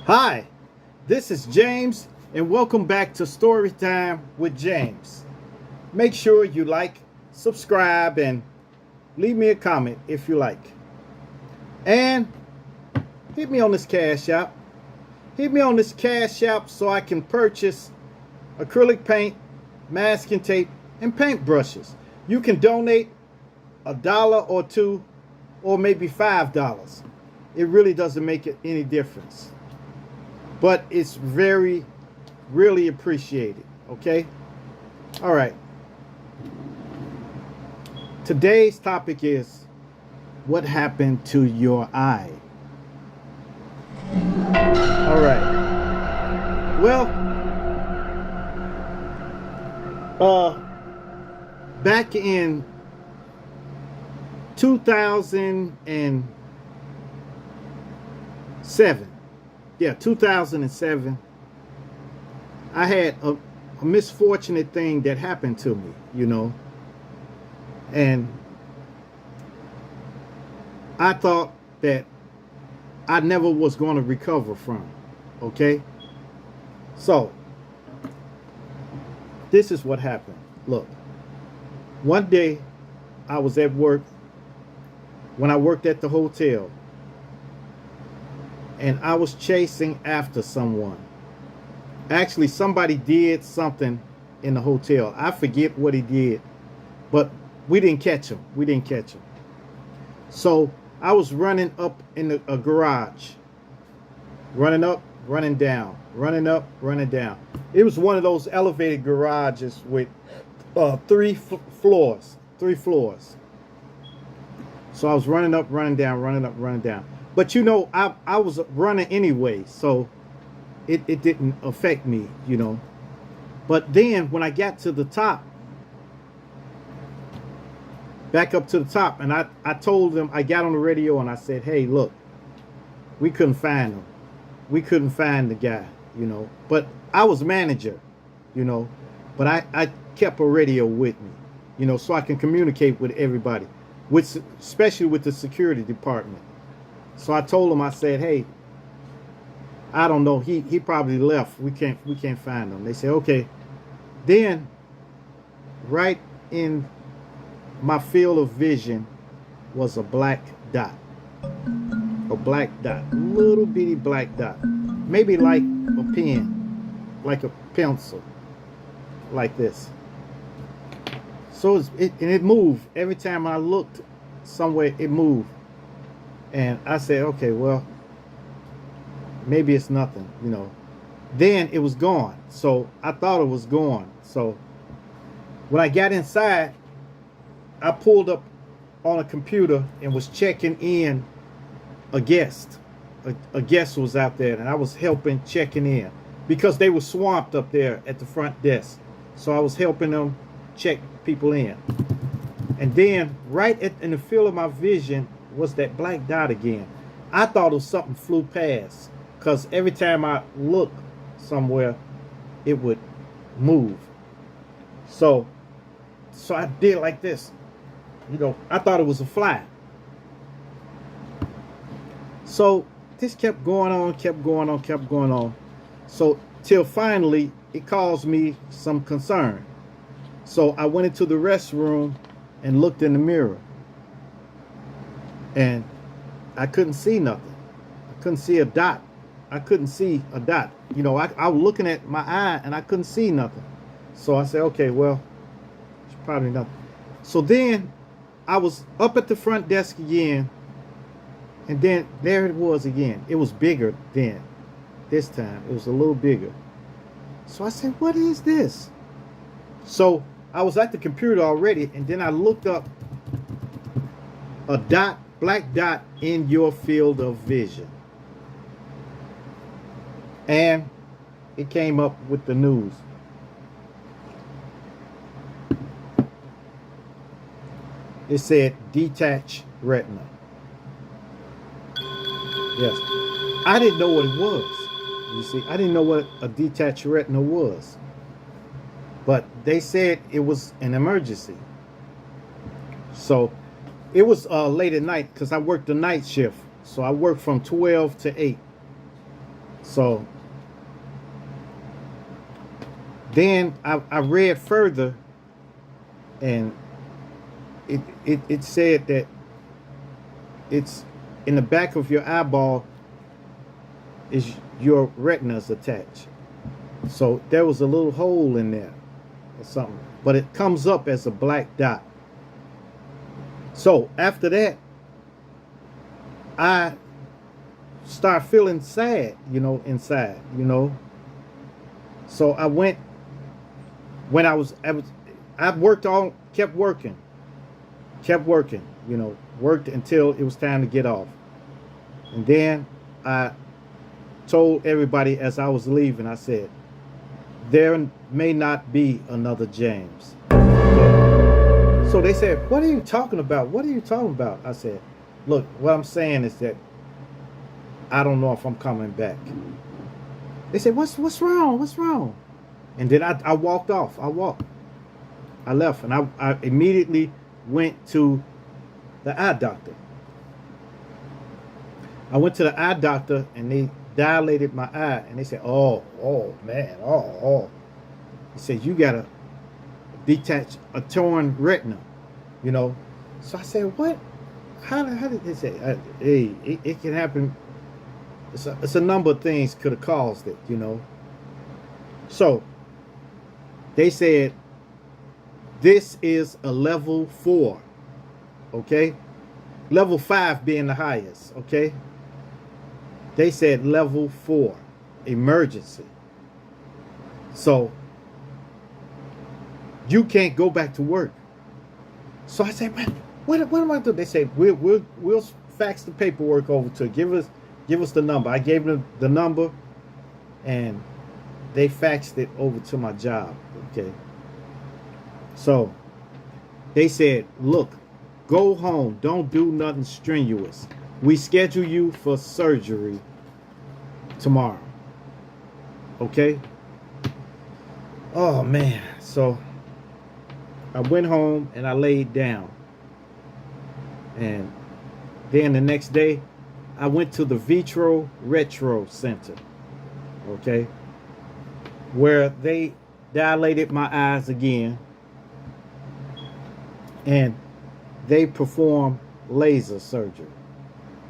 Hi, this is James, and welcome back to Storytime with James. Make sure you like, subscribe, and leave me a comment if you like. And hit me on this Cash App. Hit me on this Cash App so I can purchase acrylic paint, masking tape, and paint brushes. You can donate $1 or $2 or maybe $5. It really doesn't make any difference. But it's really appreciated, okay? All right. Today's topic is, what happened to your eye? All right. Well, back in 2007, 2007, I had a misfortunate thing that happened to me, and I thought that I never was going to recover from it, okay? So, this is what happened. Look, one day I was at work when I worked at the hotel, and I was chasing after someone. Actually, somebody did something in the hotel. I forget what he did, but we didn't catch him. So I was running up in a garage. Running up, running down. Running up, running down. It was one of those elevated garages with three floors. So I was running up, running down, running up, running down. But I was running anyway, so it didn't affect me, But then when I got to the top, back up to the top, and I told them, I got on the radio and I said, hey, look, we couldn't find him. We couldn't find the guy, But I was manager, But I kept a radio with me, so I can communicate with everybody, especially with the security department. So I told him, I said, hey, I don't know. He probably left. We can't find him. They said, okay. Then right in my field of vision was a black dot. A black dot. Little bitty black dot. Maybe like a pen. Like a pencil. Like this. So it moved. Every time I looked somewhere, it moved. And I said, okay, well, maybe it's nothing, Then it was gone. So I thought it was gone. So when I got inside, I pulled up on a computer and was checking in a guest. A guest was out there, and I was helping checking in because they were swamped up there at the front desk. So I was helping them check people in. And then right in the field of my vision was that black dot again. I thought it was something flew past, because every time I looked somewhere, it would move. So I did like this. I thought it was a fly. So this kept going on. So till finally it caused me some concern. So I went into the restroom and looked in the mirror. And I couldn't see nothing. I couldn't see a dot. I was looking at my eye and I couldn't see nothing. So I said, okay, well, it's probably nothing. So then I was up at the front desk again. And then there it was again. It was bigger then. This time it was a little bigger. So I said, what is this? So I was at the computer already, and then I looked up a dot, black dot in your field of vision. And it came up with the news. It said detached retina. Yes. I didn't know what it was. You see, I didn't know what a detached retina was. But they said it was an emergency. So it was late at night because I worked the night shift. So I worked from 12 to 8. So then I read further, and it said that it's in the back of your eyeball is your retinas attached. So there was a little hole in there or something, but it comes up as a black dot. So after that, I start feeling sad, inside, So I went, when I worked kept working, worked until it was time to get off. And then I told everybody as I was leaving, I said, there may not be another James. Okay. So they said, what are you talking about? What are you talking about? I said, look, what I'm saying is that I don't know if I'm coming back. They said, what's wrong? What's wrong? And then I walked off. I left, and I immediately went to the eye doctor. I went to the eye doctor, and they dilated my eye, and they said, oh man, He said, you got a torn retina, So I said, what? How did they say? Hey, it can happen. It's a number of things could have caused it, So they said, this is a level 4, okay? Level 5 being the highest, okay? They said level 4, emergency. So you can't go back to work. So I said, man, what am I doing? They said, we'll fax the paperwork over to give us the number. I gave them the number, and they faxed it over to my job. Okay. So they said, look, go home. Don't do nothing strenuous. We schedule you for surgery tomorrow. Okay. Oh man. So I went home and I laid down. And then the next day, I went to the Vitro Retro Center, okay, where they dilated my eyes again, and they performed laser surgery.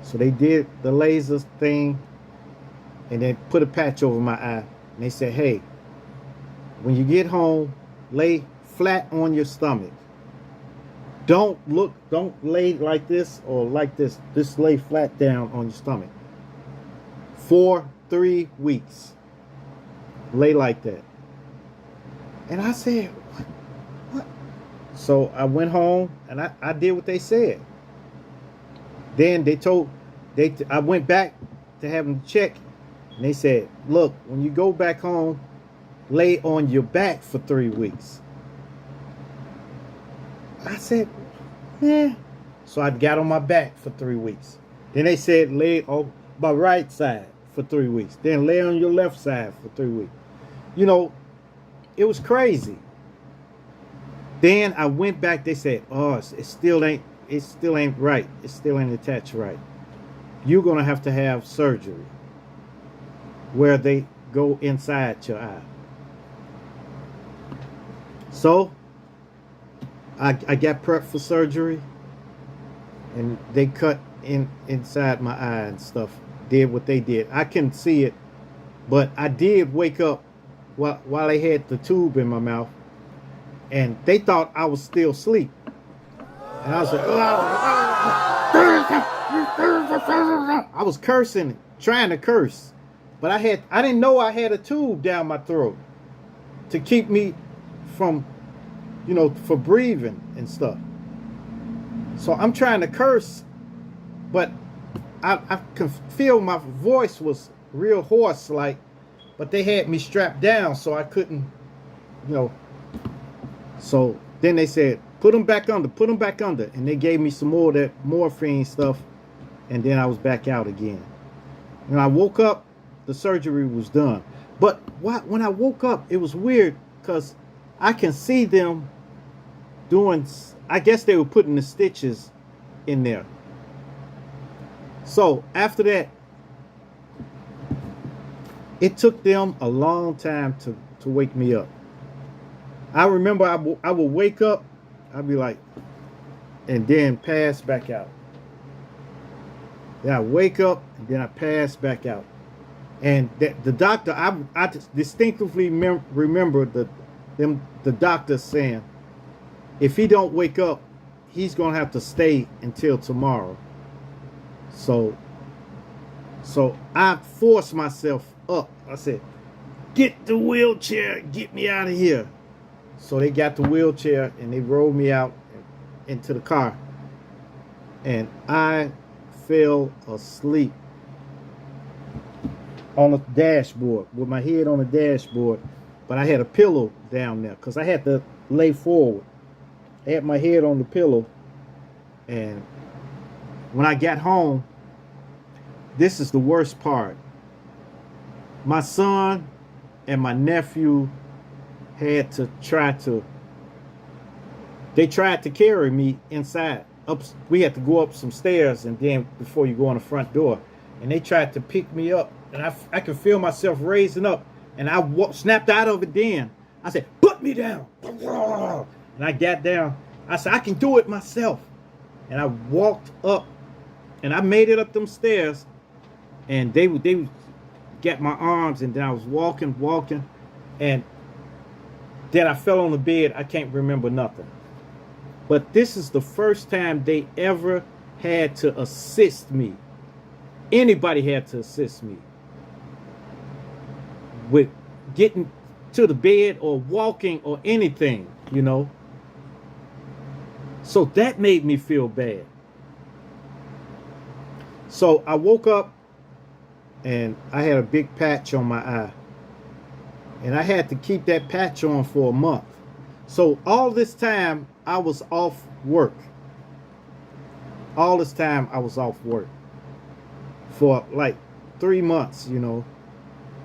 So they did the laser thing, and they put a patch over my eye, and they said, hey, when you get home, lay flat on your stomach. Don't lay like this or like this. Just lay flat down on your stomach. For 3 weeks. Lay like that. And I said, what? So I went home and I did what they said. Then I went back to have them check. And they said, look, when you go back home, lay on your back for 3 weeks. I said, yeah. So I got on my back for 3 weeks. Then they said, lay on my right side for 3 weeks. Then lay on your left side for 3 weeks. It was crazy. Then I went back. They said, oh, it still ain't right. It still ain't attached right. You're going to have surgery where they go inside your eye. So I got prepped for surgery, and they cut inside my eye and stuff. Did what they did. I couldn't see it, but I did wake up while they had the tube in my mouth, and they thought I was still asleep. And I was like, I was cursing, trying to curse, but I didn't know I had a tube down my throat to keep me from, for breathing and stuff. So I'm trying to curse, but I can feel my voice was real hoarse, but they had me strapped down so I couldn't, So then they said, put them back under. And they gave me some more of that morphine stuff, and then I was back out again. When I woke up, the surgery was done. But when I woke up, it was weird because I can see them doing, I guess they were putting the stitches in there. So after that, It took them a long time to wake me up. I remember I would wake up, I'd be like, and then pass back out. Then I wake up, and then I pass back out. And the doctor, I distinctively remember the doctor saying, if he don't wake up, he's gonna have to stay until tomorrow. So I forced myself up. I said, get the wheelchair, get me out of here. So they got the wheelchair and they rolled me out into the car. And I fell asleep on the dashboard with my head on the dashboard. But I had a pillow down there because I had to lay forward. I had my head on the pillow. And when I got home, this is the worst part. My son and my nephew had to they tried to carry me inside. We had to go up some stairs and then before you go on the front door. And they tried to pick me up. And I could feel myself raising up. And I snapped out of it then. I said, put me down. And I got down. I said, I can do it myself. And I walked up. And I made it up them stairs. And they got my arms. And then I was walking. And then I fell on the bed. I can't remember nothing. But this is the first time they ever had to assist me. Anybody had to assist me with getting to the bed or walking or anything, you know. So that made me feel bad. So I woke up and I had a big patch on my eye. And I had to keep that patch on for a month. So all this time I was off work. All this time I was off work for like 3 months, you know.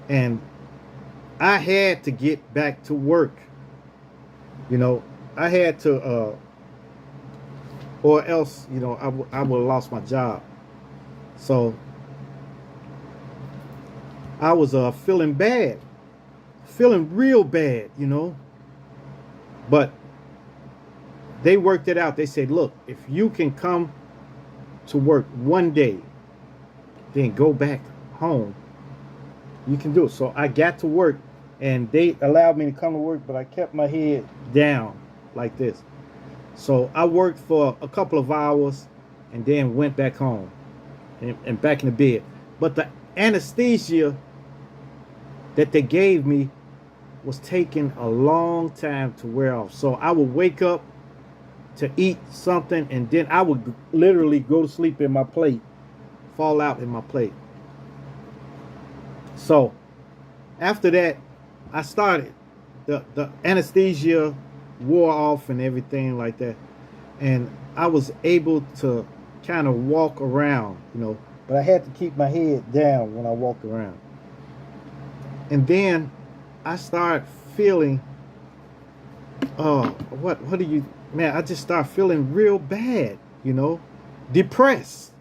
And I had to get back to work. You know, I had to, or else, you know, I would have lost my job. So I was feeling bad, feeling real bad, you know. But they worked it out. They said, look, if you can come to work one day, then go back home, you can do it. So I got to work and they allowed me to come to work, but I kept my head down like this. So I worked for a couple of hours and then went back home and back in the bed. But the anesthesia that they gave me was taking a long time to wear off. So I would wake up to eat something and then I would literally go to sleep in my plate, fall out in my plate. So after that, I started, the anesthesia wore off and everything like that. And I was able to kind of walk around, you know, but I had to keep my head down when I walked around. And then I started feeling, what do you, man, I just started feeling real bad, you know, depressed,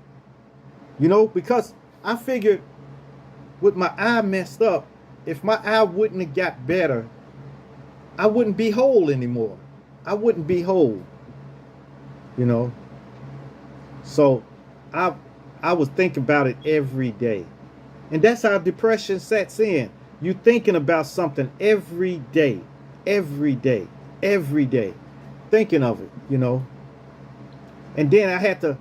you know, because I figured with my eye messed up, if my eye wouldn't have got better, I wouldn't be whole anymore. I wouldn't be whole, you know. So I was thinking about it every day. And that's how depression sets in. You thinking about something every day, thinking of it, you know. And then I had to,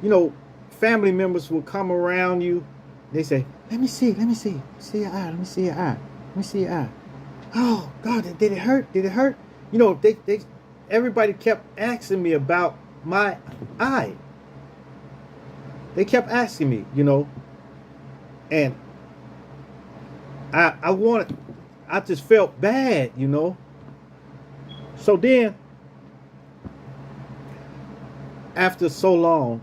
you know, family members will come around you. They say, let me see your eye, let me see your eye, let me see your eye. Oh God, did it hurt? Did it hurt? You know, everybody kept asking me about my eye. They kept asking me, you know, and I just felt bad, you know. So then, after so long,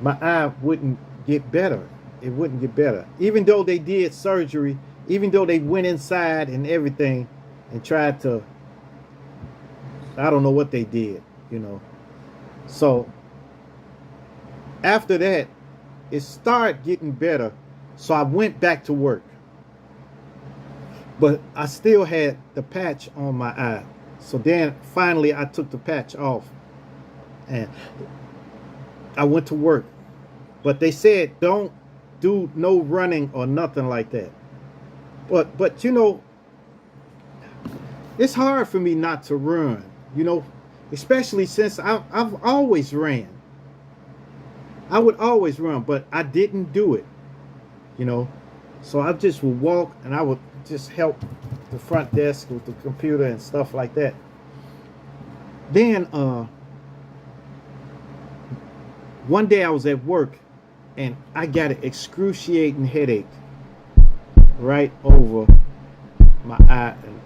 my eye wouldn't get better. It wouldn't get better. Even though they did surgery, even though they went inside and everything and tried to, I don't know what they did, you know. So after that, it started getting better. So I went back to work. But I still had the patch on my eye. So then finally I took the patch off. And I went to work. But they said don't do no running or nothing like that. But you know, it's hard for me not to run, you know, especially since I've always ran. I would always run, but I didn't do it, you know. So I just would walk and I would just help the front desk with the computer and stuff like that. Then one day I was at work and I got an excruciating headache right over my eye, and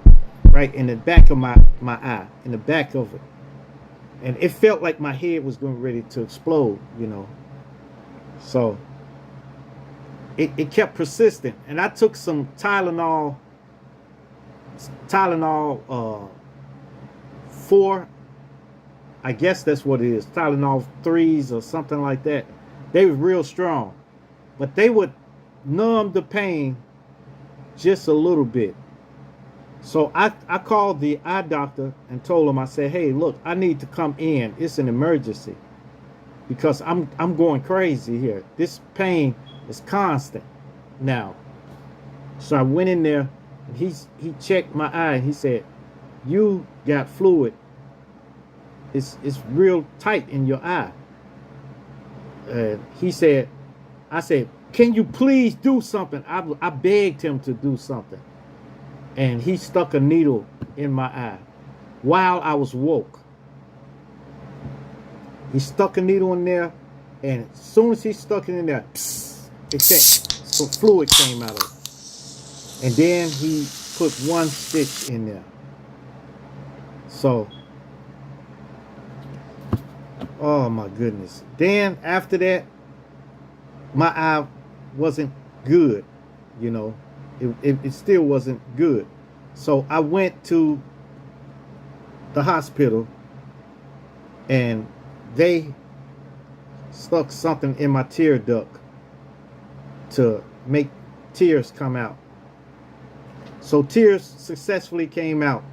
right in the back of my eye, in the back of it. And it felt like my head was going ready to explode, you know. So it kept persisting. And I took some Tylenol 4, I guess that's what it is, Tylenol 3s or something like that. They were real strong, but they would numb the pain just a little bit. So I called the eye doctor and told him, I said, hey, look, I need to come in. It's an emergency because I'm going crazy here. This pain is constant now. So I went in there and he checked my eye and he said, you got fluid. It's real tight in your eye. He said, I said, can you please do something? I begged him to do something. And he stuck a needle in my eye while I was woke. He stuck a needle in there, and as soon as he stuck it in there, some fluid came out of it. And then he put one stitch in there. So, oh my goodness. Then after that, my eye wasn't good, you know. It still wasn't good. So I went to the hospital and they stuck something in my tear duct to make tears come out. So tears successfully came out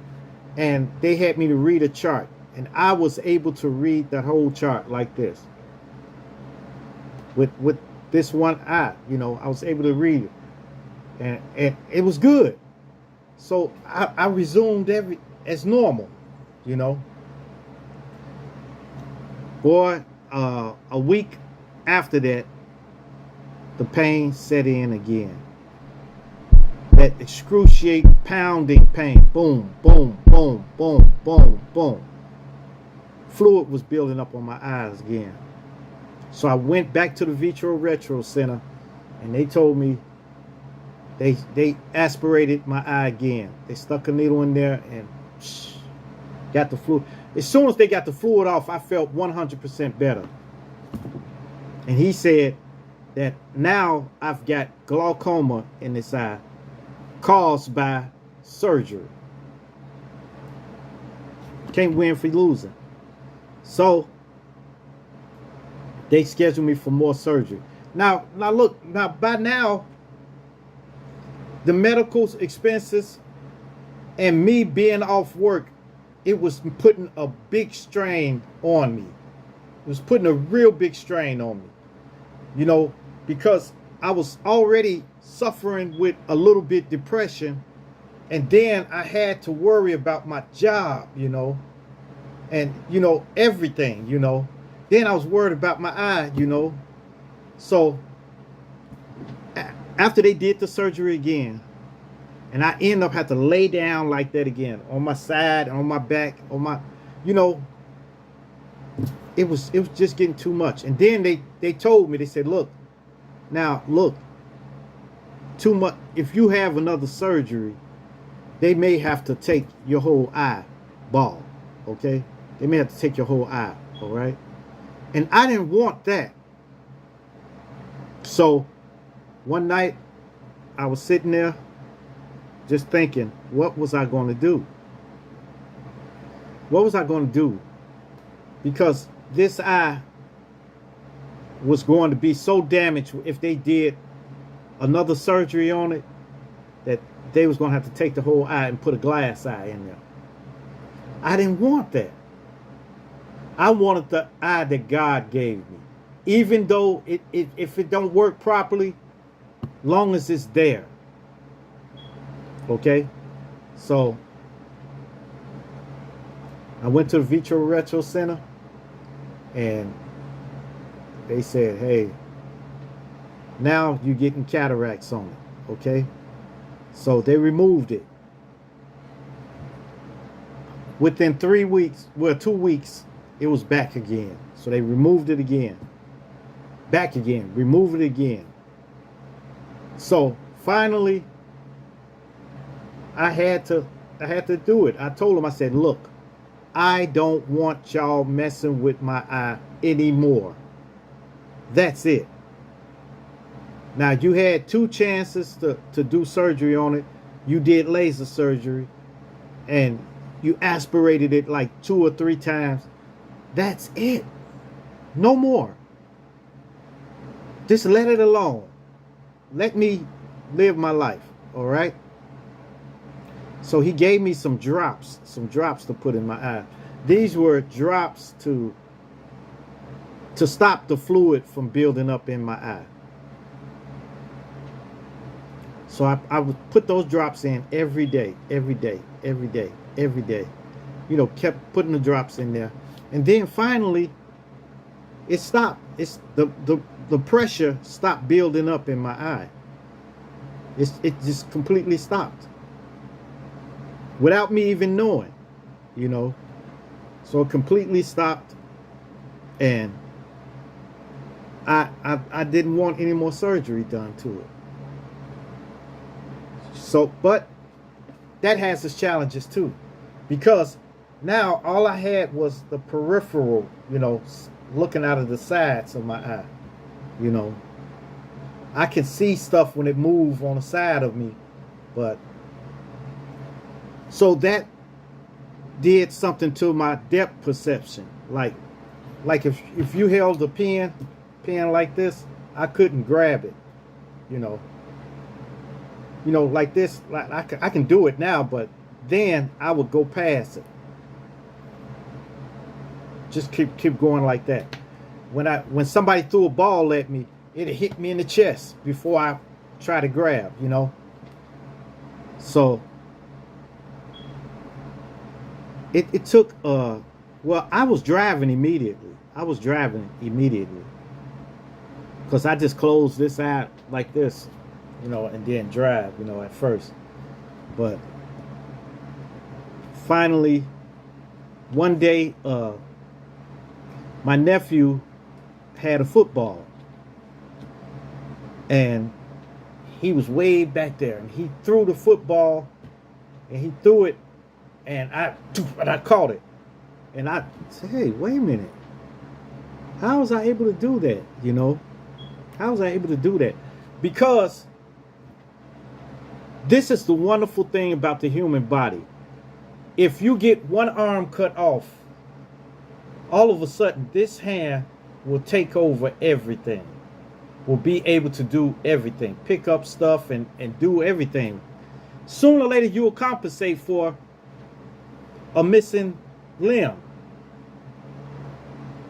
and they had me to read a chart, and I was able to read the whole chart like this with this one eye, you know. I was able to read it. And it was good. So I resumed as normal, you know. Boy, a week after that, the pain set in again. That excruciating, pounding pain. Boom, boom, boom, boom, boom, boom. Fluid was building up on my eyes again. So I went back to the Vitro Retro Center, and they told me, they aspirated my eye again. They stuck a needle in there and got the fluid. As soon as they got the fluid off, I felt 100% better. And he said that now I've got glaucoma in this eye caused by surgery. Can't win for losing. So they scheduled me for more surgery. Now look, by now, the medical expenses and me being off work, it was putting a big strain on me. It was putting a real big strain on me, you know, because I was already suffering with a little bit depression, and then I had to worry about my job, you know, and, you know, everything, you know. Then I was worried about my eye, you know. So after they did the surgery again, and I end up having to lay down like that again, on my side, on my back, on my, you know, it was just getting too much. And then they told me, they said, look, too much, if you have another surgery, they may have to take your whole eyeball, okay? They may have to take your whole eye, all right? And I didn't want that. So one night I was sitting there just thinking, what was I going to do? What was I going to do? Because this eye was going to be so damaged if they did another surgery on it, that they was gonna have to take the whole eye and put a glass eye in there. I didn't want that. I wanted the eye that God gave me. Even though if it don't work properly, long as it's there. Okay? So I went to the Vitro Retro Center and they said, hey, now you're getting cataracts on it. Okay? So they removed it. Within 3 weeks, well, 2 weeks, it was back again. So they removed it again. Back again. Remove it again. So finally, I had to do it. I told them, I said, look, I don't want y'all messing with my eye anymore. That's it. Now, you had 2 chances to do surgery on it. You did laser surgery and you aspirated it like 2 or 3 times. That's it. No more. Just let it alone. Let me live my life. All right. So he gave me some drops to put in my eye. These were drops to stop the fluid from building up in my eye. So I would put those drops in every day. You know, kept putting the drops in there. And then finally, it stopped. It's the pressure stopped building up in my eye. It just completely stopped. Without me even knowing, you know. So it completely stopped. And I didn't want any more surgery done to it. So, but that has its challenges too, because now all I had was the peripheral, you know, looking out of the sides of my eye. You know, I can see stuff when it moves on the side of me, but so that did something to my depth perception. Like if you held a pen like this, I couldn't grab it, you know. You know, like this, like I can do it now, but then I would go past it. Just keep going like that. When somebody threw a ball at me, it hit me in the chest before I try to grab, you know. So it took well, I was driving immediately. Because I just closed this eye like this, you know, and then drive, you know, at first. But finally, one day, my nephew had a football. And he was way back there. And he threw the football. And he threw it. And I caught it. And I said, hey, wait a minute. How was I able to do that, you know? How was I able to do that? Because this is the wonderful thing about the human body. If you get one arm cut off, all of a sudden this hand will take over everything. Will be able to do everything. Pick up stuff and do everything. Sooner or later you will compensate for a missing limb.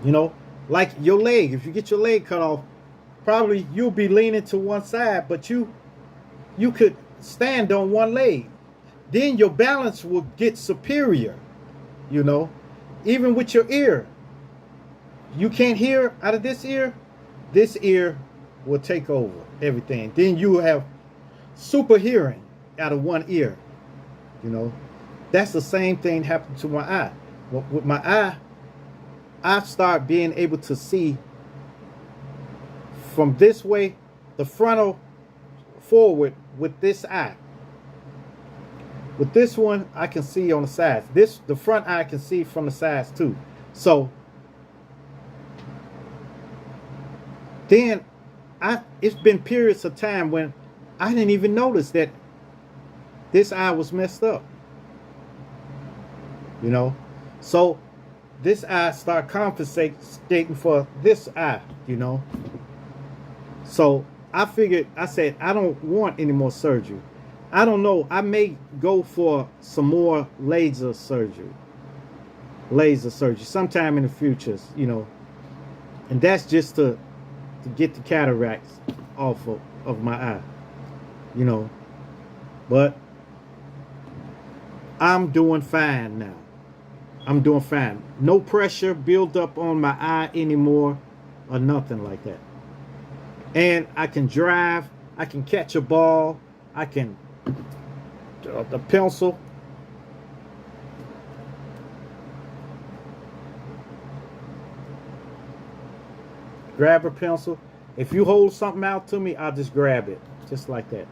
You know, like your leg. If you get your leg cut off, probably you'll be leaning to one side, but you could stand on one leg. Then your balance will get superior, you know. Even with your ear. You can't hear out of this ear will take over everything. Then you will have super hearing out of one ear, you know. That's the same thing happened to my eye. With my eye, I start being able to see from this way, the frontal forward with this eye. With this one, I can see on the sides. The front eye can see from the sides too. So then it's been periods of time when I didn't even notice that this eye was messed up. You know, so this eye start compensating for this eye, you know. So I figured, I said, I don't want any more surgery. I don't know. I may go for some more laser surgery sometime in the future, you know. And that's just to get the cataracts off of my eye, you know. But I'm doing fine now. I'm doing fine. No pressure build up on my eye anymore or nothing like that. And I can drive. I can catch a ball. I can the pencil. Grab a pencil. If you hold something out to me, I'll just grab it. Just like that.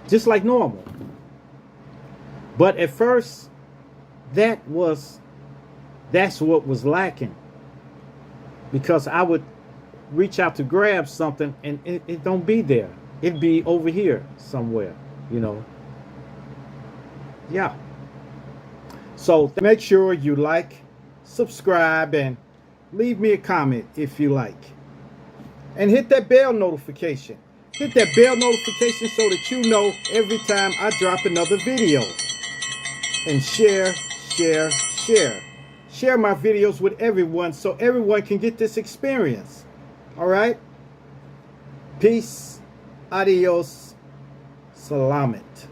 Just like normal. But at first, that's what was lacking. Because I would reach out to grab something and it don't be there. It'd be over here somewhere, you know. Yeah. So make sure you like, subscribe, and leave me a comment if you like. And hit that bell notification. Hit that bell notification so that you know every time I drop another video. And share, share, share. Share my videos with everyone so everyone can get this experience. All right? Peace. Adios. Salamat.